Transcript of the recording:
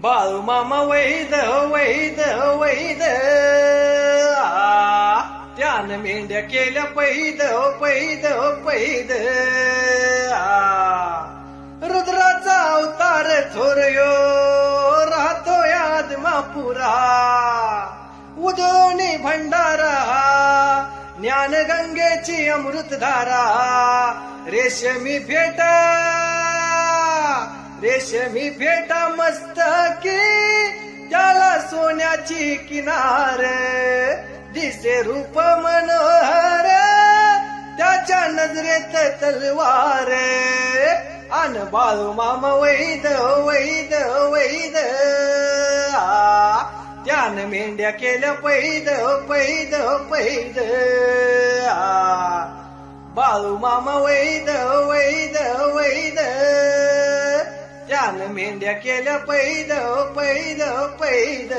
बाळू मामा वैद वैद वैद त्यानं मेंढ्या केल्या पैद पैद पैद रुद्राचा अवतार थोरयो राहतो आदमापुरा उदोनी भंडारा ज्ञान गंगेची अमृतधारा रेशमी फेटा मस्तकी त्याला सोन्याची किनार दिसे रूप मनोहर त्याच्या नजरेत तलवार अन बाळू मामा वैद वैद वैद त्यानं मेंढ्या केल्या पैद पैद पैद बाळू मामा वैद वैद वैद त्यानं मेंढ्या केल्या पैद पैद पैद